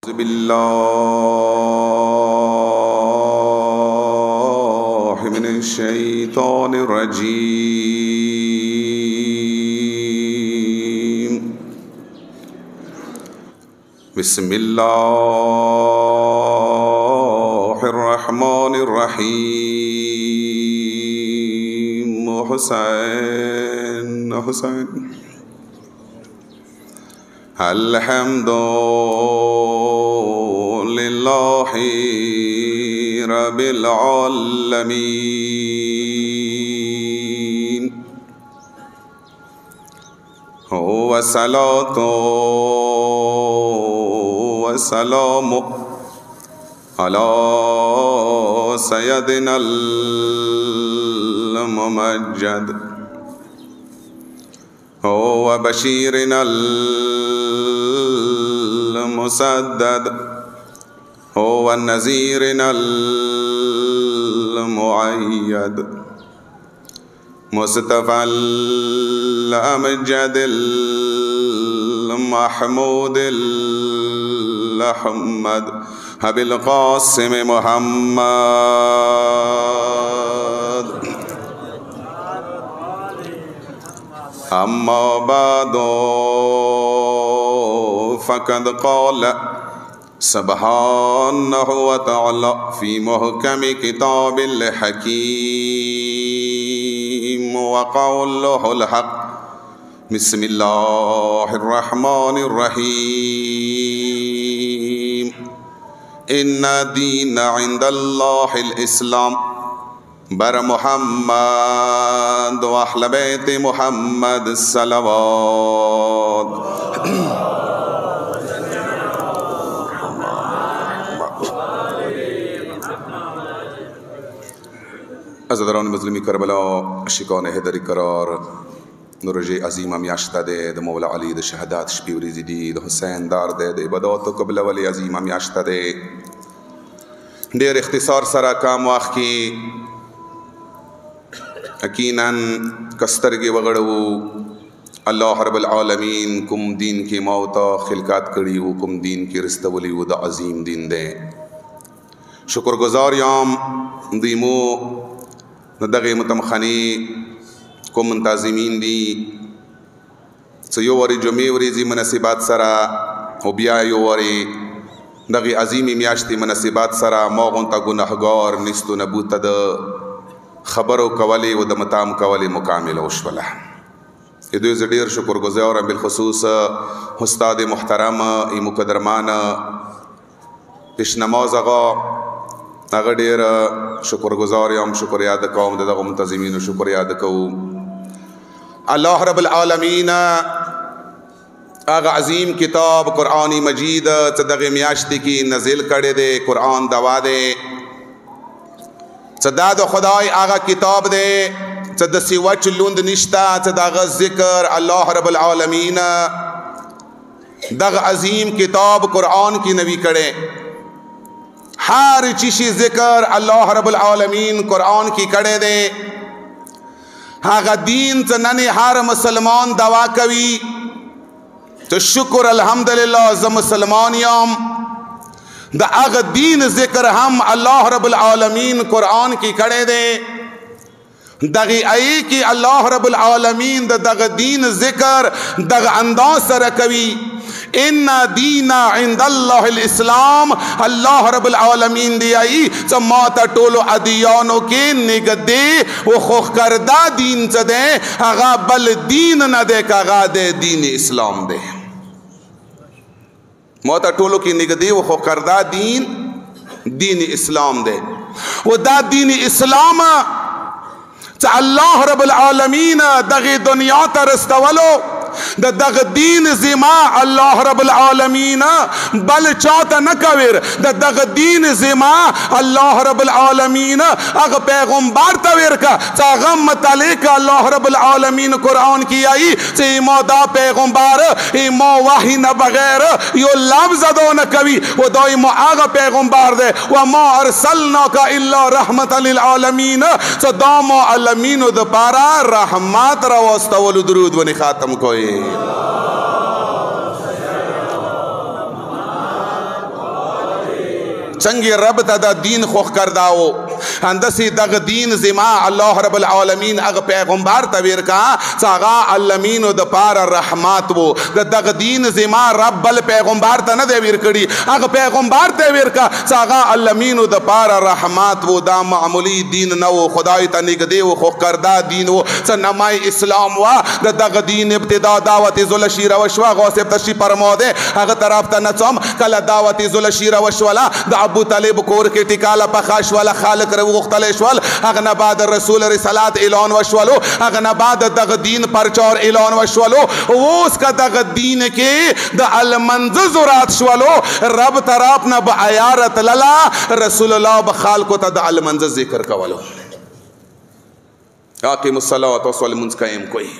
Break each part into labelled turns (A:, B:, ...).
A: أعوذ بالله من الشيطان الرجيم. بسم الله الرحمن الرحيم. حسين الحمد لله رب العالمين، والصلاة والسلام على سيدنا الممجد وبشيرنا المسدد ونذيرنا المؤيد، مصطفى الأمجد المحمود الأحمد أبي القاسم محمد. أما بعد فقد قال سبحانه وتعالى في محكم كتاب الحكيم وقوله الحق. بسم الله الرحمن الرحيم. إن الدين عند الله الإسلام. بر محمد وأهل بيت محمد الصلوات. عزیزان مظلومی کربلا شکان هدری قرار نورجی عظیم میاشت ده د مولا علی د شهادت شپې ورځې دي د حسین دار ده د عبادت قبل ولی عظیم میاشت ده. ډېر اختصار سره کام واخ کې یقینا کسترګې وغړو الله رب العالمین کوم دین کې موتا خلقات کړي وو، کوم دین کې رستولی وو، د عظیم دین ده. شکر گزار یم دیمو دغه متمخنی کوم منتظمین دي څه یو وری جمعې ورځې مناسبات سره او بیا یو وری دغه عظیمې میاشتې مناسبات سره ما غونته ګناهګار نستو نبوته د خبرو کولې و د متام کولې مکامله وشوله. دوی زه ډېر شکر ګزار یم، بالخصوص استاد محترم مقدرمان پیشنماز آقا هغه ډېر شکر گزار یم، شکر یاد کوم دغه منتظمینو شکر یاد کوم. الله رب العالمین هغه عظیم کتاب قرآن مجید چې دغه میاشتې کې نازل کړی دی، قرآن دوا دی، چې دا د خدای هغه کتاب دی چې د سوچ لوند نشته، چې دغه ذکر الله رب العالمین دغه عظیم کتاب قرآن کې نوی کړی. ہر چیشی ذکر اللہ رب العالمین قرآن کی کڑے دے. آغا دین چننی ہر مسلمان دعا کوي تو شکر الحمدللہ ز مسلمان یام. دا آغا دین ذکر ہم اللہ رب العالمین قرآن کی کڑے دے. دغی ای کی اللہ رب العالمین دغ دین ذکر دغ انداز سر کوي. ان دین عند اللہ الاسلام. اللہ رب العالمین دی آئی چماتا ٹولو ادیانو کے نگدے و خوخ کردہ دین چا دے اغا بل دین نہ دے کا اغا دے دین اسلام دے. موتا ٹولو کی نگدے و خوخ کردہ دین اسلام دے. و دا دین اسلام چا اللہ رب العالمین دغی دنیا تا رستولو دغ دین زما اللہ رب العالمین بل چاہتا نکویر. دغ دین زما اللہ رب العالمین اغ پیغمبر تویر کا چاغم متعلق اللہ رب العالمین قرآن کی آئی چی ما دا پیغمبر ما وحی نہ بغیر یو لفظ دو نکوی و دائی ما اغ پیغمبر دے وما ارسلناکا الا رحمت للعالمین چا دا ما علمین دا پارا رحمت را واستول درود ونی خاتم کوئی. څنګه رب ته د دین خوښ کرداو اندسې دغه دین زما الله رب العالمین هغه پیغمبر ته ورکا چې هغه علمینو د پاره رحمت وو دغه دین زما رب بل پیغمبر ته نه دی ورکړي هغه پیغمبر ته ورکا چې هغه علمینو د پاره رحمت وو دا معمولی دین نه وو خدای ته نږدې وو خوښ کردا دین وو چې نمای اسلام وا دغه دین ابتدا دعوت ذوالشیره وشوه غوث تشریف فرموده هغه طرف ته نڅم کله دعوت ذوالشیره وشوله د ابو طالب کور کې ټیکاله پخاش ولا خالق رو غختل شول هغه نه بعد رسول رسالت اعلان وشولو هغه نه بعد دغه دین پرچار اعلان وشولو اوس کا دغه دین کې د المنز زرات شولو رب طرف نه بعیارت للا رسول الله بخالق ته د المنز ذکر کولو اقیم الصلاة والسلام قائم کوئی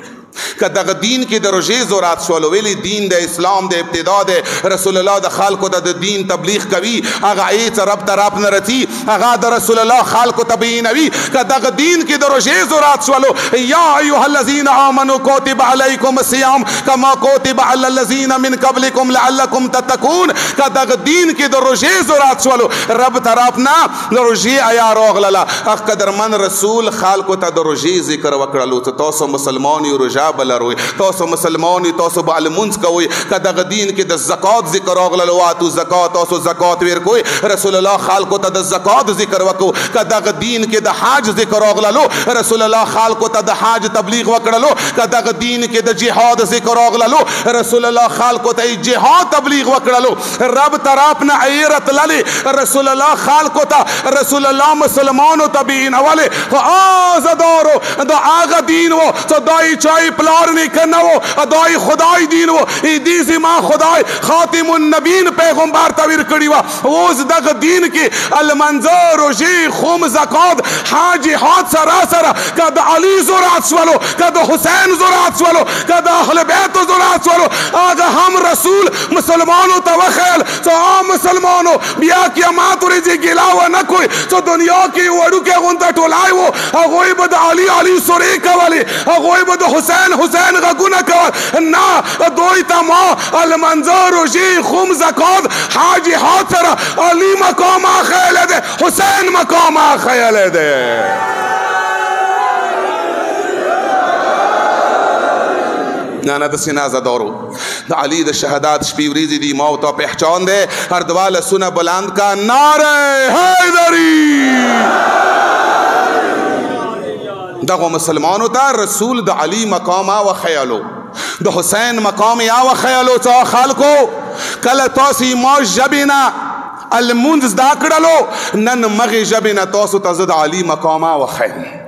A: که دغه دین کې د روژې زورات شول ویلي دین د اسلام د ابتدا د رسول الله د خلکو ته د دین تبلیغ کوي هغه ایت رب طرف نه رتی هغه د رسول الله خلکو ته بیانوي که دغه دین کې د روژې زورات شول یا ایها الذین آمنوا کتب علیکم الصیام کما کتب علی الذین من قبلکم لعلکم تتقون که دغه دین کې د روژې زورات شول رب طرف نه د روژې آیا راغله قدرمن رسول خلکو ته د روژې ذکر وکړلو تاسو مسلمان یو روژه بلروي تاسو مسلمان تاسو به المنز کوي که دغه دین کې د زکات ذکر راغلو واتو زکات تاسو زکات ورکوي رسول الله خلکو ته د زکات ذکر وکړو که دغه دین کې د حج ذکر راغلو رسول الله خلکو ته د حج تبلیغ وکړلو که دغه دین کې د جهاد ذکر راغلو رسول الله خلکو ته جهاد تبلیغ وکړلو رب طرف نه ایرت للی رسول الله خلکو ته رسول الله مسلمانو ته بینوله آزادارو د هغه دین و صدای چای پلار نه کنو ادای خدای دین و دی زما خدای خاتم النبین پیغمبر تویر کړي وا اوس دغه دین کې المنظر روجی خوم زکات حاج حات سراسر کد علی زورات سوالو کد حسین زورات سوالو کد اهل بیت زورات سوالو اگه هم رسول مسلمانو ته وخیل تو مسلمانو بیا قیامت ورځي ګلاو نه کوي تو دنیا کې وړو کې غونډه ټولای وو هغه به علی علی سوري کوي هغه به حسین حسین غگونه کول نه دوی تما المنظر روجی خوم زکات حاجی حاضر علی مقام خیل ده حسین مقام خیل ده نانا د سینازه دارو د علی د شهادت شپې ورځې دی موت او پہچان ده هر دواله سونه بلند کا نعره حیدری دغه مسلمانو ته رسول د علی مقام او خیالو د حسین مقام او خیالو ته خلکو کله تاسو ما جبینا المنز دا کړلو نن مغه جبینا تاسو ته د علی مقام او خیال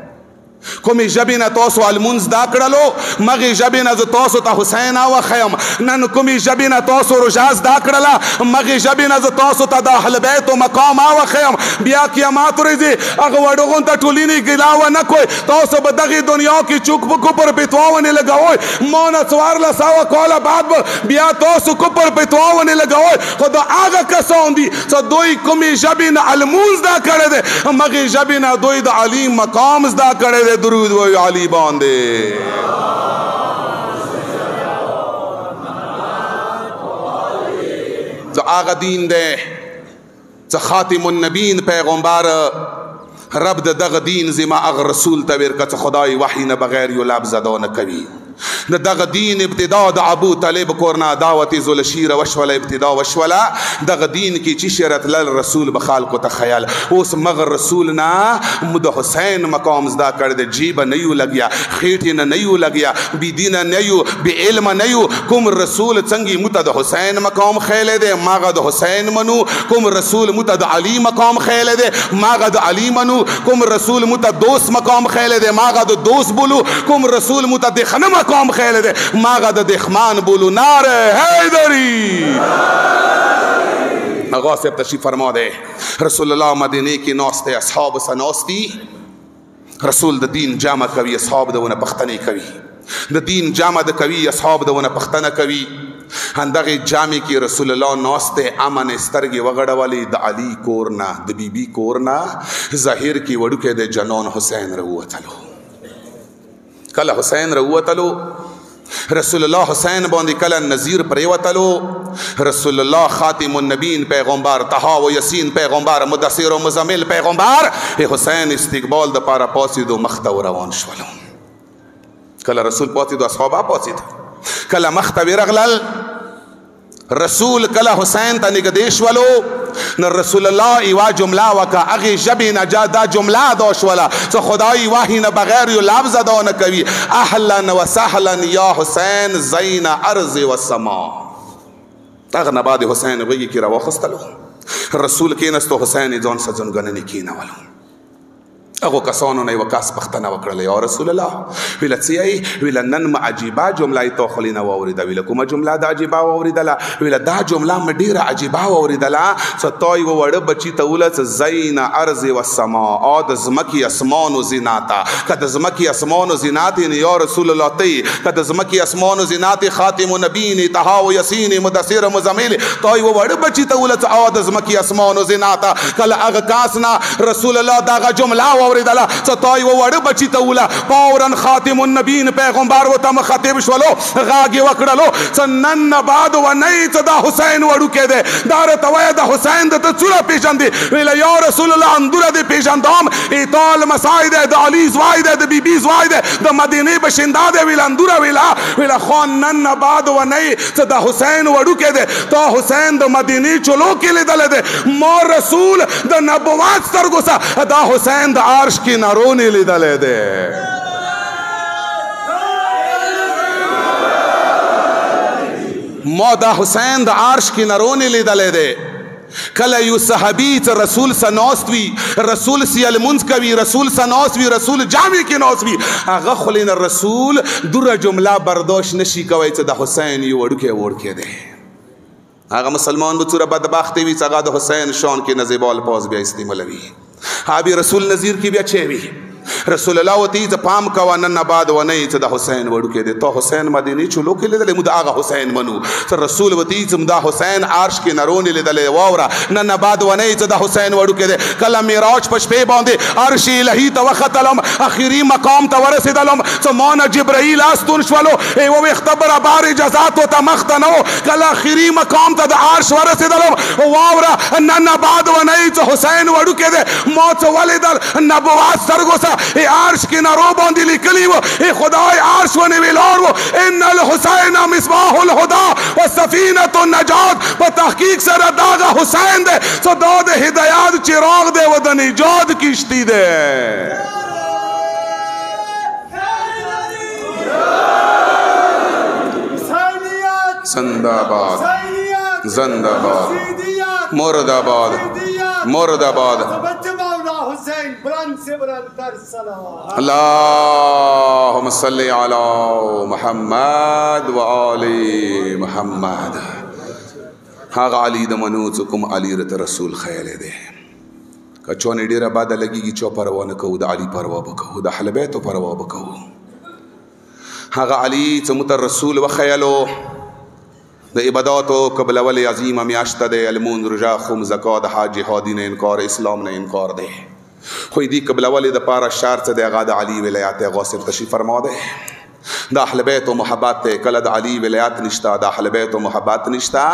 A: کومې ژبې نه تاسو المنز دا کړلو مغې ژبې نه زه تاسو ته حسین وښیم نن کومې ژبې نه تاسو روژه زده کړله مغې ژبې نه زه تاسو ته د اهل بیتو مقام وښیم بیا قیامت ورځې هغه وډغون ته ټولینې ګیلا ونه کوئ تاسو به دغې دنیا کې چوک په کوپر پیتوا ونې لګوئ ما نه 1400 کاله بعد به بیا تاسو کوپر پیتوا ونې لګوئ خو د هغه کسان دي چې دوی کومې ژبې نه المنز زده کړی دی مغې ژبې نه دوی د علی مقام زده کړی دی درود و علی باندې تو آغا دین دے تو خاتم النبین پیغمبر رب د دغه دین زما اغ رسول ته ورکه خدای وحی نه بغیر یو لفظ ادا نه کوي د دغه دین ابتدا د ابو طالب کورنا دعوت ذوالشیر وشول ابتدا وشولا دغه دین کی چی شرط لل رسول بخال کو تخیل اوس مغر رسول نا مد حسین مقام زدا کړ د جیب نه یو لګیا خېټ نه یو لګیا بی دین نه یو بی علم نه یو کوم رسول څنګه مت د حسین مقام خېل دے ماغه د حسین منو کوم رسول مت د علی مقام خېل دے ماغه د علی منو کوم رسول مت دوست مقام خېل دے ماغه د دوست بولو کوم رسول مت د خنم مقام خیل دے ماغا دا دخمان بولو نار حیدری غاصب تشریف فرما دے رسول اللہ مدینے کی نوستے اصحاب سنوستی رسول دا دین جامع کوي اصحاب دا ونه پختنی کوي دا دین جامع دا کوي اصحاب دا ونه پختنه کوي اندغه جامع کی رسول الله نوسته امن سترګي وغړه والی د علی کورنا د بی بی کورنا ظاهر کی وړو کې د جنون حسین روتلو کله حسین روتلو رسول الله حسین باندې کله نذیر پریوتلو رسول الله خاتم النبیین پیغمبر طه و یاسین پیغمبر مدثر و مزمل پیغمبر حسین استقبال د پاره پاسیدو مخته روان شولو کله رسول پاسیدو اصحابہ پاسید کله مخته رغلل رسول کله حسین ته نږدې شولو نو رسول الله ایوا جمله وکا اغه جبی نجا دا جمله دا شولا څه خدای وحی نه بغیر یو لفظ دا نه کوي اهلا وسهلا یا حسین زین ارض و سما تاغه نه بعد حسین وږي کی راوخستلو رسول کینستو حسین ځان سجن غننی کینولو هغه کسانو نه وکاس پختنه وکړل یا رسول الله ویل څه ویل نن ما عجيبه جمله تو خلینا وورید ویل کومه جمله د عجيبه ووریدله ویل دا جمله م ډیره عجيبه ووریدله ستای وړ بچی ته ولڅ زین ارض و سما او د زمکی اسمان و زیناتا کد زمکی اسمان و زینات یا رسول الله تی کد زمکی اسمان و زینات خاتم النبیین طه و یاسین مدثر مزمل تای وړ بچی ته ولڅ او د زمکی اسمان و زیناتا کله هغه کاسنا رسول الله دا جمله اوریدله ستای وړ بچی ته ولا پاورن خاتم النبیین پیغمبر و تم خطیب شولو غاګي وکړلو سنن بعد و نه ته د حسین وړو کې ده دار توای د حسین د څوره پیژندې ویل یا رسول الله اندور د پیژندام ایتال مساید د علی زواید د بی بی زواید د مدینه بشنده د ویل اندور ویل خان نن بعد و نه ته د حسین وړو کې ده ته حسین د مدینه چلو کې لیدل ده ما رسول د نبوت سترګو د حسین د عرش کی نارونی لیدلې ده ما دا حسین د عرش کی نارونی لیدلې ده کله یو صحابی ته رسول سناستوي رسول سیل منځ کوي رسول سناستوي رسول جامع کې ناستوي هغه خلین رسول دوره جمله برداشت نشي کوي چې د حسین یو وړکه ده هغه مسلمان به څوره بدبخت وي چې هغه د حسین شان کې نزیبال پاس بیا استعمالوي حابی رسول نذیر کی بیا چوي رسول الله وتی ته پام کوا نن بعد و نه ته د حسین وړو کې دي ته حسین مدینی چلو کې لیدل مو د هغه حسین منو ته رسول وتی ته د حسین عرش کې نارون لیدل واورا نن بعد و نه ته د حسین وړو کې دي کله معراج په شپه باندې عرش الهی ته وختلم اخیری مقام ته ورسېدلم ته مان جبرائیل استون شولو او اختبر بار جزات او تمختنو کله اخیری مقام ته د عرش ورسېدلم واورا نن بعد و نه ته حسین وړو کې دي ما ته ولیدل نبوت سرګوسا ای عرش کی نارو باندې لیکلی و ای خدای عرش ونی ویلار و ان الحسین مصباح الهدى و سفینه النجات په تحقیق سره داغه حسین ده څو د هدایت چراغ ده و د نجات کشتی ده زنده‌باد زنده‌باد مرداباد مرداباد اللهم صل علی محمد و آل محمد هغه علی د منوڅ کوم علی رت رسول خیال ده کچونه ډیره بعد لګیږي چو پروا نه کوو د علی پروا وکړو د حلبیت پروا وکړو هغه علی چې مت رسول و خیالو د عبادت او قبل ول عظیم میاشت ده المون رجا خم زکات حج جهاد نه انکار اسلام نه انکار ده خو دې قبل ول د پاره شرط د غاد علی ولایت غاصب تشریف فرما ده د اهل بیت او محبت ته کله د علی ولایت نشتا د اهل بیت او محبت نشتا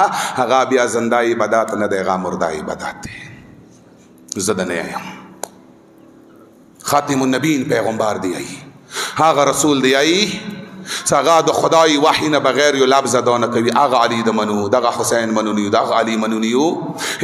A: هغه بیا زنده عبادت نه ده هغه مرده عبادت ده زده نه یم خاتم النبیین پیغمبر دی ای هغه رسول دی ای څنګه د خدای وحی نه بغیر یو لفظ ادا نه کوي هغه علی د منو دغه حسین منو نیو دغه علی منو نیو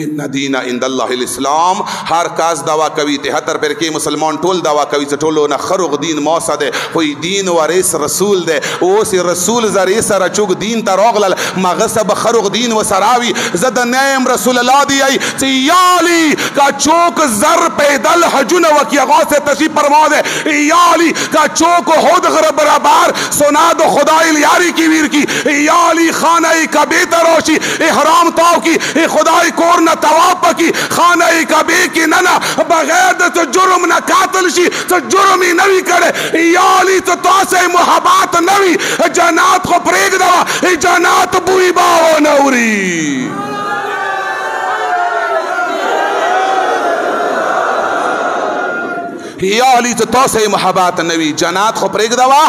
A: ان دین عند الله الاسلام هر کاس دوا کوي 73 پر کې مسلمان ټول دوا کوي چې ټولو نه خرغ دین موصد خو دین وارث رسول ده او سي رسول زری سره چوک دین ته راغل مغصب خرغ دین و سراوی زد نیم رسول الله دی ای چې یالی کا چوک زر پیدل حجن وکي غاصه تشی فرما ده یالی کا چوک خود غر برابر سناد خدای لیاری کی ویر کی یا علی خانہ کعبہ تروشی احرام تاو کی خدای کور نہ طواف کی خانہ کعبہ کی ننا بغیر تو جرم نہ قاتل شی تو جرم ہی نوی کرے یا علی تو سے محبت نوی جنات کو پریگ دوا جنات بوئی باو نوری یا علی تو سے محبت نوی جنات خو پریگ دوا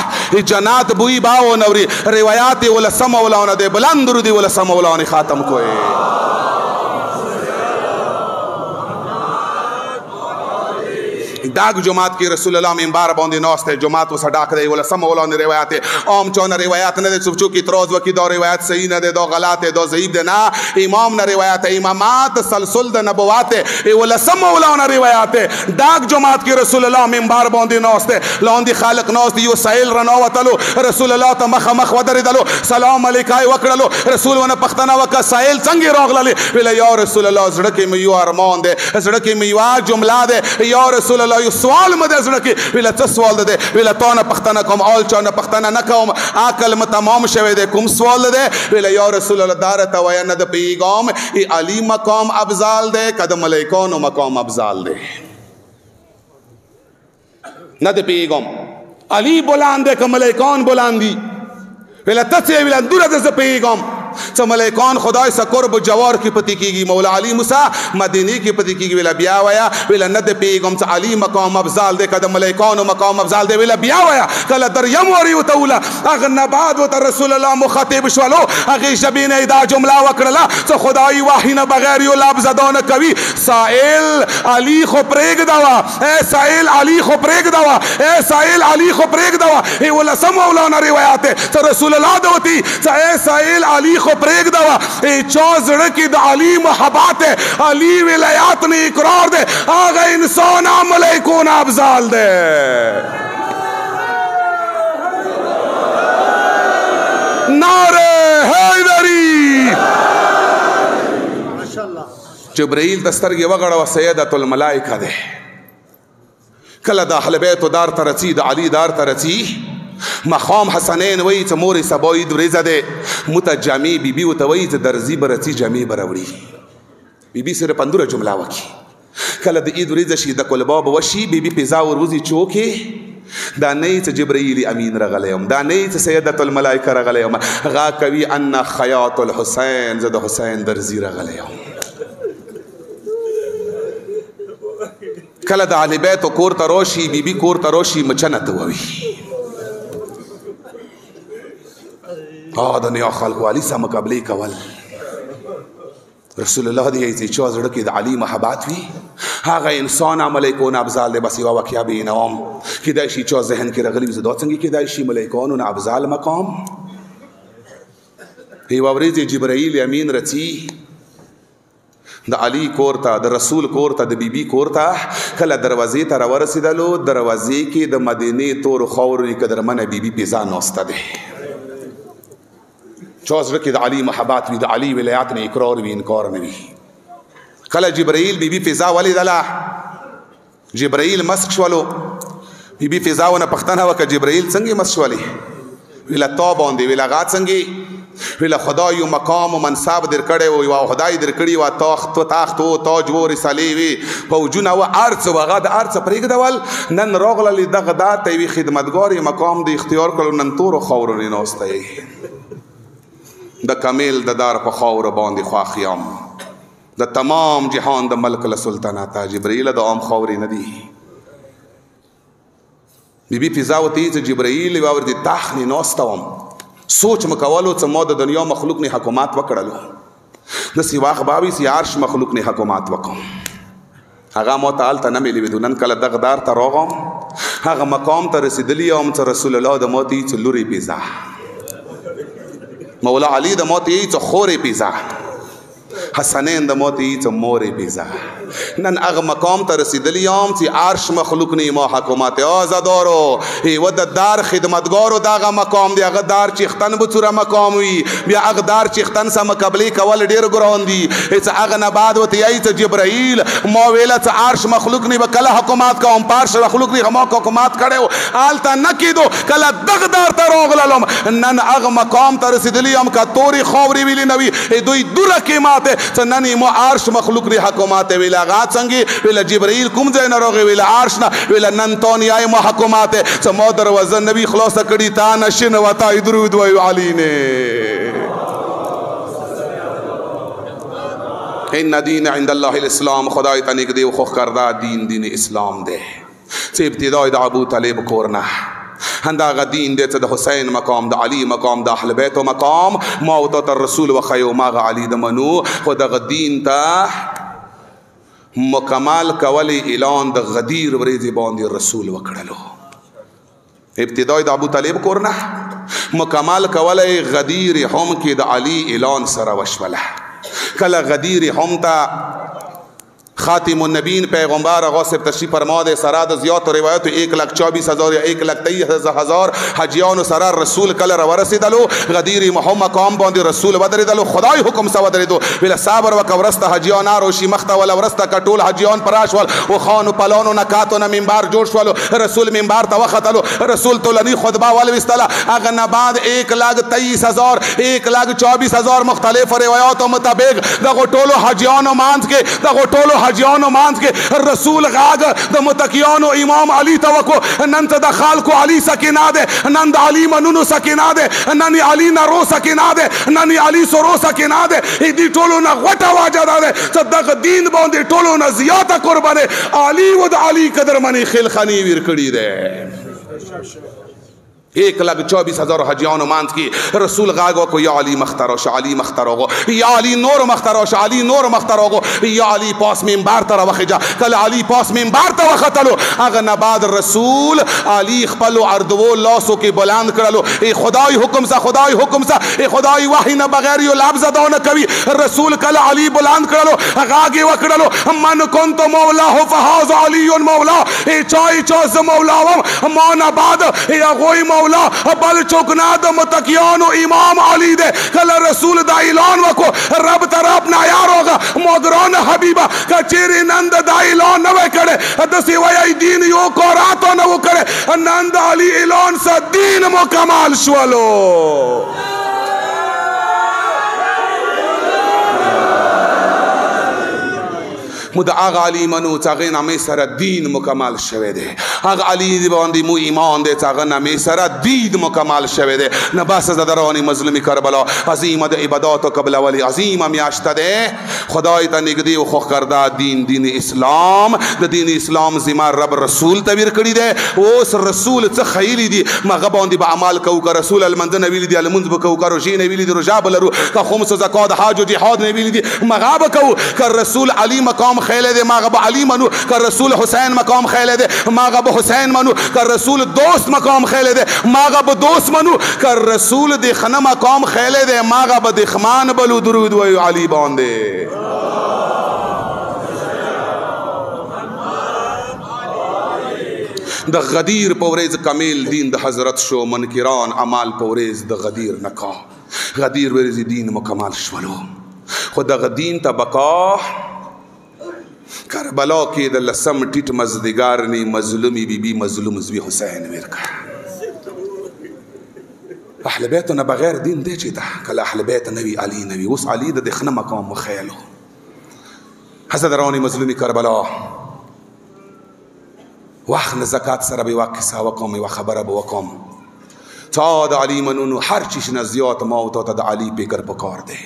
A: جنات بوئی باو نوری روایات ولا سمولانا دے بلند رو دی ولا سمولانا خاتم کوئے داگ جماعت کی رسول اللہ منبار باندې ناست جماعت وسه ډاک دی ولا سم ولانه روایت عام چون روایت نه دي چونکی تروز وکي دا روایت صحیح نه دي دا غلط دي دا ضعیف دي نه امام نه روایت امامات تسلسل د نبوات ولا سم ولانه روایت داگ جماعت کی رسول اللہ منبار باندې ناست لاندې خالق ناست یو سائل رناوتلو رسول الله ته مخ مخ ودرېدلو سلام علیکای وکړلو رسول ونه پښتنه وک سائل څنګه راغلی ویل یا رسول الله زړه کې مې یو ارمان دي زړه کې مې یو جمله ده یا رسول الله یو سوال مده زړه کې ویل څه سوال ده ویل تا نه پښتنه کوم اول چا نه پښتنه نه کوم عقل م تمام شوه ده کوم سوال ده ویل یا رسول الله دار ته وای نه د پیغام ای علی مقام افضل ده قدم ملائکانو مقام افضل ده نه د پیغام علی بلند که ملائکان بلندی ویل ته ویل دور د پیغام څه ملائکان خدای سره قرب جوار کې پتی کیږي مولا علی موسی مدینه کې پتی کیږي ویل بیا وایا ویل نه د پیغام څه علی مقام افضل ده کده ملائکانو مقام افضل ده ویل بیا وایا کله در یم وری وتولا اغه بعد وت رسول الله مخاطب شولو اغه شبینه دا جمله وکړه څه خدای وحی نه بغیر یو لفظ دونه کوي سائل علی خو پرېګ دوا اے سائل علی خو پرېګ دوا اے سائل علی خو پرېګ دوا ای ولا سم مولانا روایت څه رسول الله دوتی څه اے سائل علی خو پریگ دوا اے چوزڑ کی دا علی محبات ہے علی ولایات نے اقرار دے آگا انسان ملائکون افضل دے نعرہ حیدری جبرائیل دسترگی وغڑا و سیدت الملائکہ دے کلا دا اہل بیت و دار ترچی دا علی دار ترچی مقام حسنین وی ته مور سبوی درې زده متجمی بی بی وتوی ته درزی برتی جمی بروړي بی بی سره پندوره جمله وکي کله د عید ورځ شي د کلباب وشي بی بی پیزا وروزی چوکه دا نه ته جبرائیل امین رغلیم دا نه ته سیدت الملائکه رغلیم غا کوي ان خیاط الحسین زد حسین درزی رغلیم کله د علی بیت کور تروشی بی بی کور تروشی مچنه تووي دنیا خلق والی سا مقابلی کول رسول الله دی ایسی چو زړه کې د علی محبت وی هغه انسان ملائکون افضل دی بس یو واقعیا به نوم کې دای شي چو ذهن کې رغلی زدا څنګه کې دای شي ملائکون افضل مقام هی ورځ جبرائیل امین رتی د علی کورتا د رسول کورتا د بیبي کورتا کله دروازې ته ورسېدلو دروازې کې د مدینه تور خوري قدر منه بیبي پیزا نوسته ده چوزر کی د علی محبات وی د علی ولایات نه اقرار وی انکار نه وی کله جبرائیل بی بی فضا ولی دلا جبرائیل مسک شولو بی بی فضا ونه پختنه وک جبرائیل څنګه مسک شولی ویلا تو باندې ویلا غات څنګه ویلا خدای مقام و منصب در کړي او خدای در کړي وا تخت تخت او تاج و رسالې وی فوجونه و ارث و غد ارث پرېګ دول نن راغله دغه دات وی خدمتګار مقام د اختیار کړو نن تور خورونی نوسته د کمیل د دار په خاور باندې خواخیام د تمام جهان د ملک السلطنات جبرائیل د عام خاوري ندی بی بی فضا وتی چې جبرائیل ور دي تخنی نوستوم سوچ مکولو چې مو د دنیا مخلوق نه حکومت وکړلو د سیواخ باوی سی عرش مخلوق نه حکومت وکم هغه مو تعال ته نه ملي بدونن کله دغدار ته راغم هغه مقام ته رسیدلی او رسول الله د موتی چې لوري پیزا مولا علی د موت یې څو خورې پیزا حسنین د موت یې څو مورې پیزا نن هغه مقام ته رسیدلی یم چې عرش مخلوق نه ما حکومت آزادارو هیو د دار خدمتګارو دغه مقام دی هغه دار چختن بچوره مقام وي بیا هغه دار چختن سم قبلې کول ډیر ګران دي چې هغه نه بعد وته یې ته جبرائیل مو ویل چې عرش مخلوق نه وکله حکومت کوم پارش مخلوق نه ما حکومت کړو آلته نکیدو کله دغه دار ته راغلم نن هغه مقام ته رسیدلی یم کا توري خوري ویلی نوی دوی دوره کې ماته چې نن مو عرش مخلوق نه حکومت ویل غات څنګه ویل جبرائیل کوم ځای نه راغی ویل عرش نه ویل نن تون یای محکومات سمو دروازه نبی خلاص کړي تا نشین وتا درود وی علی نه ان دین عند الله الاسلام خدای ته نږدې خو کردا دین اسلام ده چې ابتدای د ابو طالب کور نه همدغه دین دی چې د حسین مقام د علي مقام د اهل بیتو مقام ما او ته رسول وښیو ماغه علي د منو خو دغه دین ته مکمل کولی اعلان د غدیر ورځې باندې رسول وکړلو. ابتدای د ابو طالب کور نه مکمل کولی غدیر هم کې د علي اعلان سره وشوله. کله غدیر هم ته خاتم النبین پیغمبر غاصب تشریف فرما دے سرا د زیات روایت 1,24,000 یا 1,23,000 حجیانو سرا رسول کله ورسیدلو غدیر محمد قام باندې رسول ودرېدلو خدای حکم سره ودرېدو بل صبر وکورسته حجیان روشي مخته ولا ورسته کټول حجیان پراشول او خانو پلانو نکاتو نه منبر جوړ شول رسول منبر ته وختلو رسول تولنی خطبه ول وستله اغه نه بعد 1,23,000 1,24,000 مختلف روایت مطابق دغه ټولو حجیانو مانځ کې دغه ټولو حجیانو مانځ کې رسول غاګ د متقیانو امام علي توکو نن ته د خلکو علي سکینه ده نن د علي منونو سکینه ده نن علي نارو سکینه ده نن علي سورو سکینه ده دې ټولو نه غټه واجه ده چې دغه دین باندې ټولو نه زیاته قربانه علي و د علي قدر منی خل خنی ور کړی ده. 1,24,000 حجیانو مانځ کې رسول غاګو کو یا علی مختاروش علی مختاروغو یا علی نور مختاروش علی نور مختاروغو یا علی پاس منبر ته راوخجا کله علی پاس منبر ته وختلو اغه نه بعد رسول علی خپل اردو لاسو کې بلند کړلو ای خدای حکم سا خدای حکم سا ای خدای وحی نه بغیر یو لفظ دونه کوي رسول کله علی بلند کړلو غاګي وکړلو من كنت مولاه فهذا علی مولا ای چا مولا ما نه بعد ای غوی مولا بل چوکنا د متقیانو امام علی دے کل رسول دا اعلان وکو رب طرف نا یار ہوگا مدران حبیبہ کچیری نند دا اعلان نوے کرے دسی وی دین یو کوراتو نو کرے نند علی اعلان سا دین مکمل شولو مد آغا علی منو چاغین امی سر دین مکمل شوه ده آغا علی دی باندی مو ایمان ده چاغن امی سر دید مکمل شوه ده نباس زدرانی مظلومی کربلا عظیم ده عبادات و قبل ولی عظیم امیاشت ده خدای تا نگدی و خوخ کرده دین اسلام ده دین اسلام زیما رب رسول تبیر کری ده اوس رسول چه خیلی دی مغا باندی با عمال کو که رسول المنزل نویلی دی المنز بکو که روشی نویلی دی رجا بلرو که خمس و زکات حاج و جهاد نویلی دی مغا بکو که رسول علی مقام خیله ده ماغب علی منو که رسول حسین مقام خیله ده ماغب حسین منو که رسول دوست مقام خیله ده ماغب دوست منو که رسول دخنه مقام خیله ده ماغب دخمان بلو درود و علی بانده د غدیر پوریز کمیل دین د حضرت شو منکران عمال پوریز د غدیر نکا غدیر ورزی دین مکمل شولو خود د دین تبقا کربلا کې د لسم ټیټ مزدگارنی مظلومی بی بی مظلوم زوی حسین ورکا اهل بیت نه بغیر دین دی چې دا کله اهل بیت نبی علی نبی اوس علی د دخنه مقام مخیلو حضرت رانی مظلومی کربلا وخت زکات سره به واقعا وقوم و خبره به وقوم تا د علی منونو هر چیز نه زیات ما او ته د علی پیکر پکار دی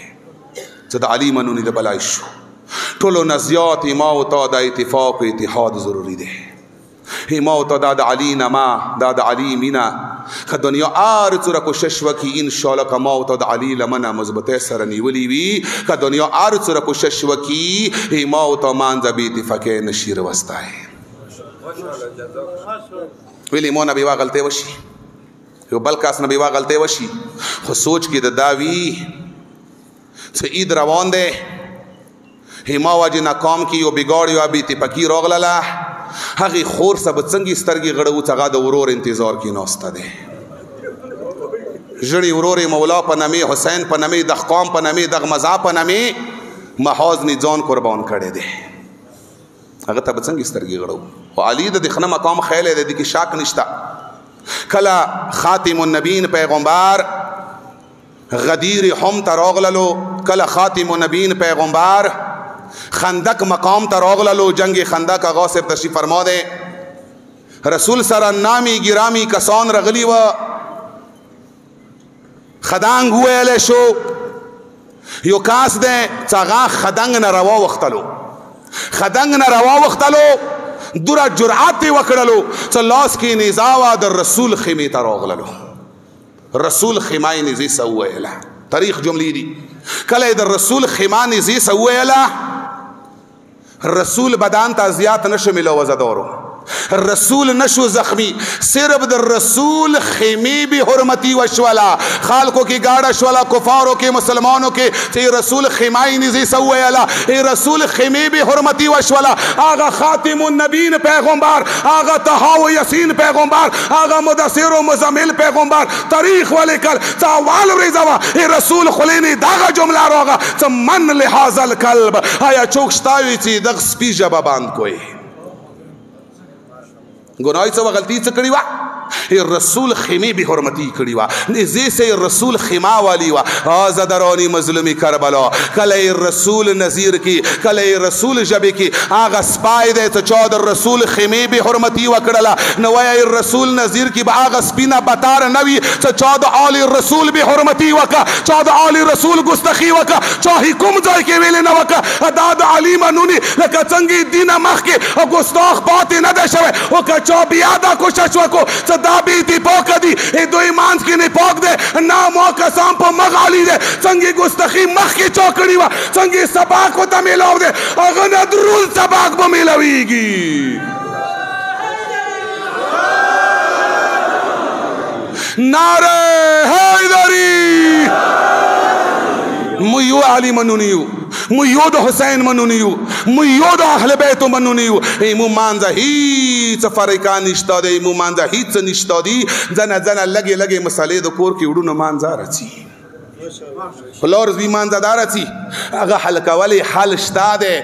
A: چې د علی منونی د بلای شو ټولو نزیات ما او تا د اتفاق و اتحاد ضروری ده ما او تا د علی نما د علی مینا که دنیا ارڅ را کوشش وکي ان شاء الله کما او تا د علی لمنه مضبوطه سره نیولی وی که دنیا ارڅ را کوشش وکي ما او تا مانځ به اتفاق نشیر وستای ویلی مو نبی وا غلطه وشي یو بل کاس نبی وا غلطه وشي خو سوچ کې د داوی سعید روان ده هما واجی ناکام کی یو بگاڑی و بیتی پکی راغللا هغی خور سب څنګه سترګې غړو څنګه د ورور انتظار کی ناسته ده جړی ورور مولا په نامه حسین په نامه دخقام په نامه دغمزا په نامه محاذ نه ځان قربان کړي ده هغه ته څنګه سترګې غړو او علی د دخنه مقام خیال ده کی شک نشتا کلا خاتم النبین پیغمبر غدیر هم تراغللو کلا خاتم النبین پیغمبر خندق مقام تراغللو جنگ خندق غاصب تشریف فرما دے رسول سره نامی گرامی کسان رغلی و خدانگ ہوئے شو یو کاس دے چاگا خدنگ نروا وختلو خدنگ نروا وختلو دوره جرأت یې وکړلو چې لاس کې نیزه وه د رسول خیمې ته راغللو. رسول خیمه یې نیزې څه وویله؟ تاریخ جملې دي. کله یې د رسول خیمه نیزې څه وویله؟ رسول بدن ته اذیت نشو میلو وزدارو، رسول نشو زخمی، صرف در رسول خیمی بھی حرمتی وشولا خالقوں کی گاڑا شولا کفاروں کے مسلمانوں کے تے رسول خیمائی نزی سویلا اے رسول خیمی بھی حرمتی وشولا آغا خاتم النبین پیغمبر، آغا تہاو یسین پیغمبر، آغا مدثر و مزمل پیغمبر تاریخ والے کل تاوال ریزاوا اے رسول خلینی داغا جملہ روغا تا من لحاظ القلب آیا چوکشتاوی چی دغ سپی جبا باند کوئی گناہی سے غلطی سے کری وا رسول خیمه بی حرمتی کری وا نزی سے رسول خیمه والی وا آزدرانی مظلومی کربلا کلی رسول نظیر کی کلی رسول جبی کی آغا سپای دے تو چود رسول خیمه بی حرمتی وکڑلا نوی رسول نظیر کی با آغا سپینا بطار نوی تو چود آلی رسول بی حرمتی وکا چود آلی رسول گستخی وکا چاہی کم جائے کے ویلے نوکا اداد علیم انونی لکا چنگی دین مخ کے گستاخ باتی ندے شوے وکا چو بیادا کو ششو کو صدابی تی پوکا دی ای دو ایمانس کی نہیں پوک دے نامو قسام پا مغالی دے چنگی گستخی مخ کی چوکڑی وا چنگی سباق کو تا ملاو دے اغند رول سباق پا ملاوی گی نعرہ حیدری میو علی منونیو میو دا حسین منونیو میو دا اہل بیتو منونیو ایمو مانزا ہیچ فرقان نشتا دے ایمو مانزا ہیچ نشتا دی زنہ لگے لگے مسئلے دا کور کی اڑو نمانزا رچی فلورز بھی مانزا دارا چی اگا حلقہ ولی حل شتا دے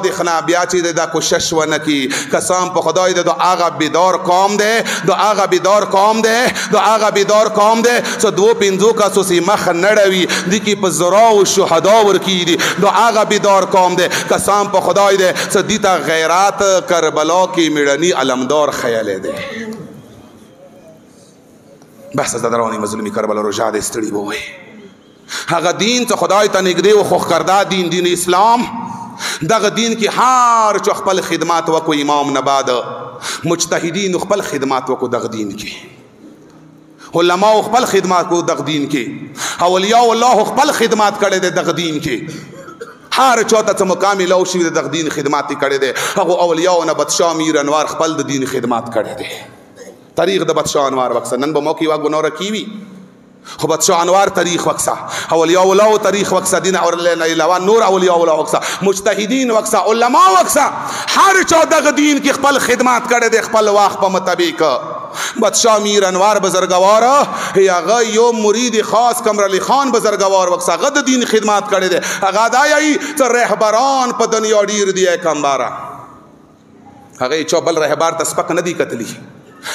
A: دخنا بیاچی دے دا کوشش ونکی قسم پا خدای دے دو آغا بیدار قوم دے دو آغا بیدار قوم دے دو آغا بیدار قوم دے سو دو پینزو کا سوسی مخ نڑوی دیکی پا زراو شہداور کی دی دو آغا بیدار قوم دے قسم پا خدای دے سو دیتا غیرات کربلا کی میڑنی علمدار خیالے دے بحث از درانی مظلومی کربلا رو جاد استری بوئے اگر دین تو خدای تا نگدے و خوخ کردہ دین اسلام دغ دین کی ہار چو اخپل خدمات وکو امام نباد مجتہدین اخپل خدمات وکو دغ دین کی علماء اخپل خدمات کو دغ دین کی اولیاء اللہ اخپل خدمات کردے دے دغ دین کی ہار چوتا تا مقامی لوشی دے دغ دین خدماتی کردے دے اگو اولیاء نبتشاہ میر انوار اخپل دین خدمات کردے دے تاریخ دا بتشاہ انوار وقصا نن با موقعی واقع نورا کیوی خو بادشاہ انوار تاریخ وقصا اولیاء اللہ تاریخ وقصا دین اور علاوان نور اولیاء اللہ وقصا مجتہدین وقصا علماء وقصا ہر چودہ دین کی خپل خدمات کرے دے خپل واقع پا مطابق بادشاہ میر انوار بزرگوارا یا غیو مرید خاص کمر علی خان بزرگوار وقصا غد دین خدمات کرے دے اغاد آئی تو رہبران پا دنیا دیر دیا کمبارا اگئی چو بل رہبار تسپک ندی قتلی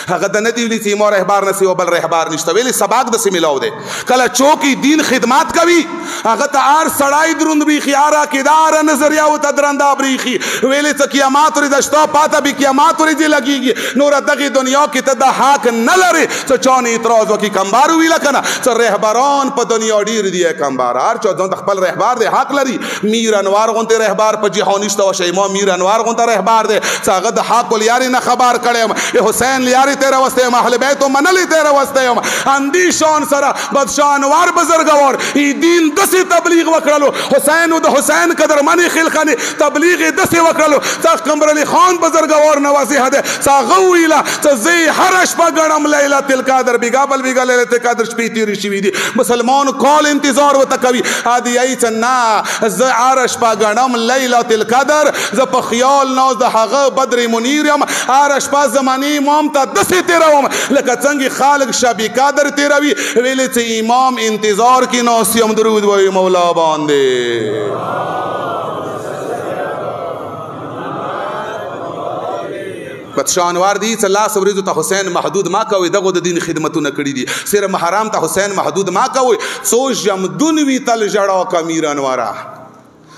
A: اگر دا ندی ولی تیمو رہبار نسی و بل رہبار نشتا ویلی سباق دا سی ملاو دے کلا چوکی دین خدمات کوي اگر تا آر سڑائی درند بیخی آرا کدارا نظریہ و تا درندہ بریخی ویلی تا قیامات ری دشتا پاتا بھی قیامات ری دی لگی گی نورا دغی دنیا کی تا دا حاک نلرے تا چانی اطراز وکی کمبارو وی لکنا تا رہبران پا دنیا دیر دی کمبار آر چو دون تخپل رہبار دے حاک لری میر انوار گونتے رہبار پا جہانشتا و شیما میر انوار گونتا رہبار دے تا غد حاک و لیاری نخبار کریم حسین لیاری تیرا وستے ہم اہل بیت و منلی تیرا وستے ہم اندی شان سرا بدشاہ انوار بزرگوار ای دین دسی تبلیغ وکرلو حسین و دا حسین قدر منی خلقانی تبلیغ دسی وکرلو تا قمر علی خان بزرگوار نوازی حدے تا غویلا تا زی حرش پا گرم لیلہ تلقادر بیگا بل بیگا لیلہ تلقادر شپیتی رشوی دی مسلمان کال انتظار و تکوی آدی ای چنا زی عرش پا گرم لیلہ تلقادر زی پا خیال ناز دا حق بدر منیریم عرش پا زمانی امام تا دسی تیراوم لکا چنگی خالق شبی قادر تیراوی ویلی چی امام انتظار کی ناسیم درود وی مولا باندے بادشاہ انوار دی اللہ سوریزو تا حسین محدود ما کوئی دغو دا دین خدمتو نکڑی دی سیر محرام تا حسین محدود ما کوئی سوش جمدنوی تل جڑا کا میر انوارا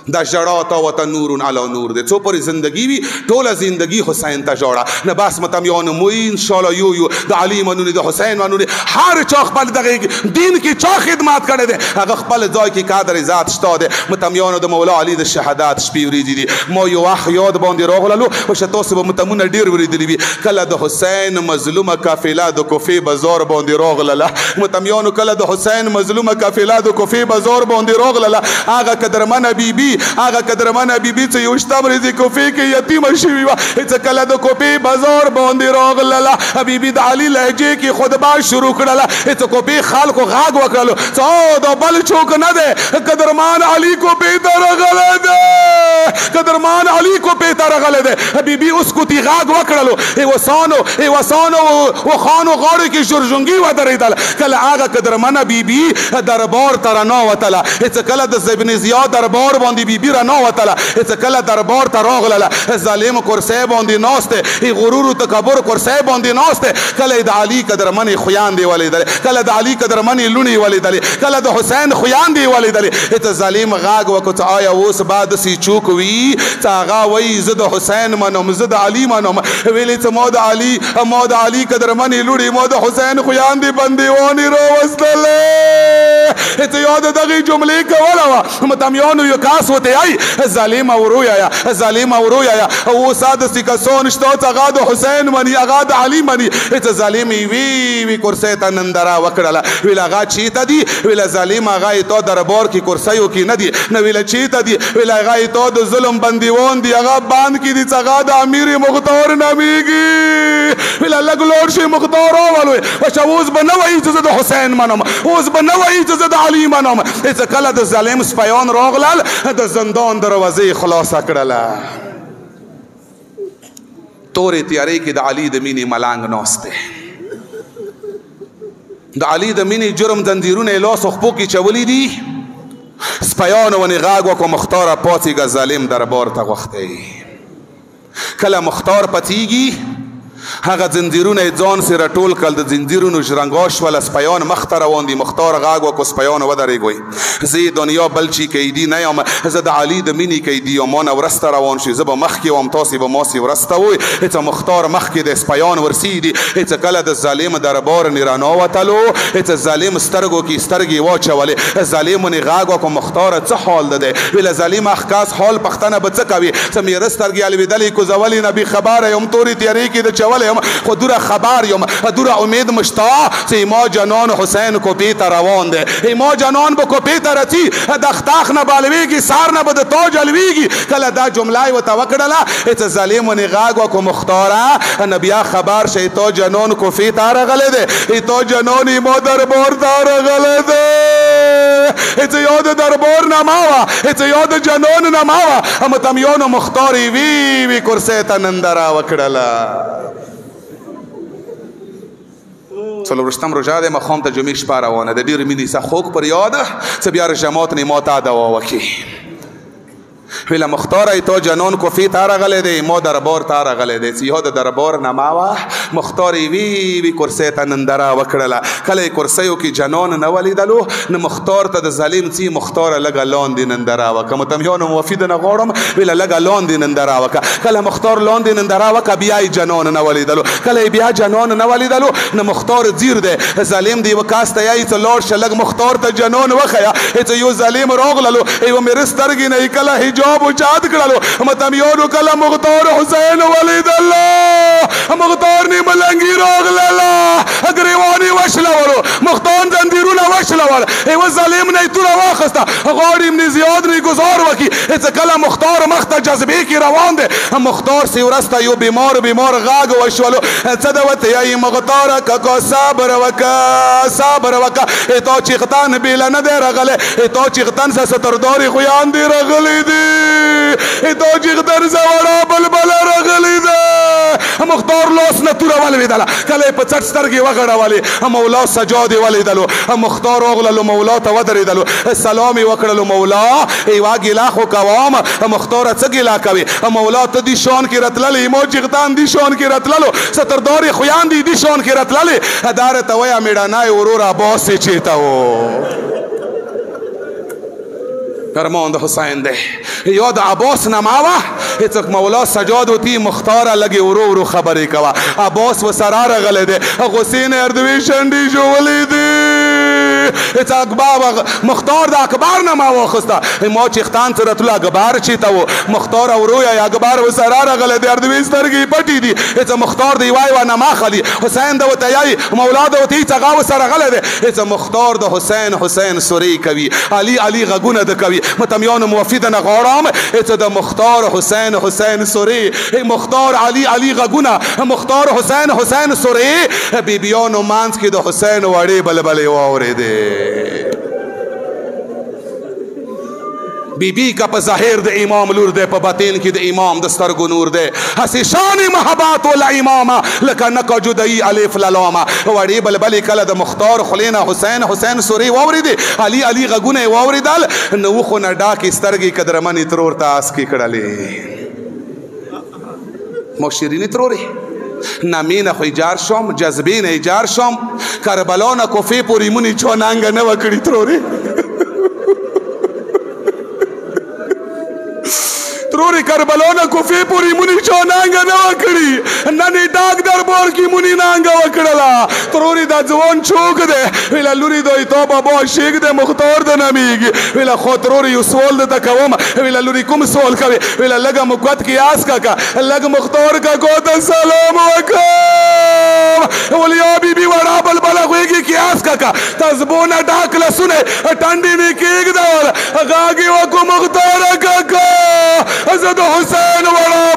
A: دا ژړا ته ورته نور علی نور دی. څو پورې زندګي وي ټوله زندګي حسین ته ژړه. نه بس متمیان موی انشاءالله یو د علي منونې د حسین منونې هر چا خپل دغه دین کې چا خدمات کړی دی هغه خپل ځای کې قدر ذات شته دی. متمیانو د مولا علي د شهادت شپې ورځې دي. ما یو وخت یاد باندې راغللو چې تاسو به متمونه ډېر ورېدلي وي. کله د حسین مظلومه قافله د کوفې بازار باندې راغلله. متمیانو کله د حسین مظلومه قافله د کوفې بازار باندې راغلله. هغه قدرمنه بیبي هغه قدرمنه بیبي چې یو شته ورځې کوفې کې یتیمه شوې وه چې کله د کوفې بازار باندې راغلله بیبي د علي لهجې کې خطبه شروع کړله چې کوفې خلکو غږ وکړلو چې دا بل څوک نه دی قدرمان علي کوفې ته راغلی دی قدرمان علي کوفې ته راغلی دی. بیبي اوس کوتي غږ وکړلو وسانو وخانو غاړو کې شورژونګي ودرېدل. کله هغه قدرمنه بیبي دربار ته رانوتله چې کله د ابن زیاد دربار باندې بیبي رانوتله چې کله دربار ته راغلله ظالم کرسی باندې ناست دی غرور و تکبر کرسی باندې ناست دی. کله د علي قدرمنې خویندې ولیدلې کله د علي قدرمنې لوڼې ولیدلې کله د حسین خویندې ولیدلې چې ظالم غږ وکړو چې آیا اوس به داسې څوک وي چې هغه وایي زه د حسین منم زه د علي منم. ویلې چې ما د علي قدرمنې لوڼې ما د حسین خویندې بندیوانې راوستلې چې یاد دغې جملې کوله وه. متمیانو یو کاس وته ای ظالم ورویایا اوس داسې کسان شته چې هغه د حسین مني هغه د علي مني. چې ظالم وی کرسی ته نندره وکړله ویل هغه چېرته دي ویل ظالم هغه یې تا دربار کې کرسیو کې نه دي نه ویل چېرته دي ویل هغه یې تا د ظلم بندیوان دي هغه بند کې دي چې هغه د امیر مختار نومیږي. ویل لږ لوړ شي مختار راولوی چې اوس به نه وایي چې زه د حسین منم اوس به نه وایي چې زه د علي منم. چې کله د ظالم سپیان راغلل د زندان دروازې خلاصه کړله. تورې تیارې کې د علي د مینې ملنګ ناست دی. د علي د مینې جرم زنځیرونه یې لاس و خپو کې چولي دي. سپیانو ونې غږ وکړو مختاره پاڅېږه ظالم دربار ته غوښتی. کله مختار پڅېږي هغه زنځیرونه یې ځان سره ټول کړل د زنځیرونو ژرنګا شوله سپیان مخ ته روان دي. مختار غږ وکړو سپیانو ودرېږئ زه دنیا بل چي قیدي نه یم زه د علي د مینې قیدي یم ما نه ورسته روان شي زه به مخکې وم تاسې به ماسې ورسته وئ. چې مختار مخکې د سپیان ورسېدي چې کله د ظالم دربار نه رانوتلو چې ظالم سترګو کې سترګې واچولې ظالم ونې غږ وکړو مختاره څه حال ده دی ویله ظالم اخکاس حال پښتنه به څه کوي چې میره سترګې الوېدلې کوزولې نه بېخبره یم تورې تیارې کې د چولې یم خو دوره خبر یم دوره امید مشتا چې ما جنان حسین کوفې ته روان دی ما جنان به کوفې ته رسي د اختاخ نه به الوېږي سار نه به د تاج الوېږي. کله دا جمله یې ورته وکړله چې ظالم ونې غږ وکړو مختاره نه بیا خبر شئ تا جنان کوفې ته راغلی دی تا جنان ما دربار ته راغلی دی چې یاد دربار نه ما وه چې یاد جنان نه ما وه. متمیانو مختار یې وی کرسی ته نندره وکړله. څلورشتم روژه دی ماښام ته جمعې شپه روانه ده ډېرې مینې څه خوږ پر یاده څه بیا رژمات نه ما ته دوا وکړي. ویله مختاره تا جنان کوفې ته راغلی دی ما دربار ته راغلی دی چې یاد دربار نه ما وه. مختار یې وی کرسی ته نندره وکړله. کله یې کرسیو کې جنان نه ولیدلو نه مختار ته د ظالم څي مختاره لږه لاندې نندره وکړه. متمیانو موفي نه غواړم ویله لږه لاندې نندره وکړه. کله مختار لاندې نندره وکړه بیا یې جنان نه ولیدلو. کله یې بیا جنان نه ولیدلو نه مختار ځیر دی ظالم دی یوه کاس ته یایي چې لاړ شه لږ مختار ته جنان وښیه چې یو ظالم راغللو یوه مېره سترګې نه یې کله حجاب اوچات کړلو. متمیانو کله مختار حسین ولیدله مختار نه ملنګي راغلله ګریوان یې وشلولو مختار زنځیرونه وشلول یوه ظالم نه یې توره واخیسته غاړې ابن زیاد نه یې ګزار وکړي چې کله مختار مخ ته جذبې کې روان دی. مختار سې ورسته یو بیمار غږ وشولو څه ده ورته یایي مختاره کاکا صبر وکړه تا چیختن بیله نه دی راغلی تا چیختن څه ستردارې خویندې راغلی دي تا چیختن زوړه بلبله راغلی ده. مختار لاس نه توره ولوېدله کله یې په څټ سترګې وغړولې مولا سجاد یې ولیدلو. مختار راغللو مولا ته ودرېدلو سلام یې وکړلو مولا یوه ګیله خو کوم مختاره څه ګیله کوي مولا ته دې شان کې رتللې ما چیختن دې شان کې رتللو ستردارې خویندې دې شان کې رتللې دا راته وایه مېړنی وروره باسې چېرته و فرمان د حسین دے یو د عباس نماوه هیڅوک مولا سجاد وتی مختاره لګي ورو ورو خبرې کوه. عباس و سراره غلی دی حسین اردوی شنډي ژولی دی هیڅ اکبر مختار د اکبر نما واخسته ما چیختان سره تلو اکبر چیته و مختار ورو یا اکبر و سراره غلی دی اردوی سترګې پټې دي هیڅ مختار دی وای و نما خلی حسین د وته یای مولا د وته هیڅ هغه و سره غلی دی هیڅ مختار د حسین سوری کوي علی غږونه د کوي متمیان موفید نه غواړم هیڅ د مختار حسین سوری مختار علی غږونه مختار حسین سوری بیبیانو مانس کې د حسین وړې بلبلې واورېدې بیبی کا په ظاهر د امام لور دی په باطن کې د امام د سترګو نور دی هسې شان محبات ولا امامه لکه نکه جدایي الف للامه وړې بلبلې کله د مختار خلې نه حسین سوري واورېدې علي غږونه یې واورېدل نو وخو نه ډاکې سترګې قدرمنې ترور ته اسکې کړلې مو شیرینې ترورې نامې نه خو ایجار شوم جذبې نه ایجار شوم کربلا نه کوفې پورې مونې چونانګه نه وه کړې ترورې ترورې کربلا نه کوفې پورې مونې چونانګه نه وه کړې نن یې ډاک دربار کې مونې نانګه وکړله ترورې دا ځوان چوک دی ویله لورې دوی تا بابا شیک دی مختار د نمیږي ویله خو ترورې یو سوال درته کوم ویله لورې کوم سوال کوې ویله لږه مقوت کې آس کاکه لږ مختار کاکو ته سلام وکړم ولیا بیبي وړه بلبله غوږې کې آس کاکه تزبونه ډاک لسونه ټنډې مې کېږدول غاږې وکړو مختاره کاکا زه د حسین وړه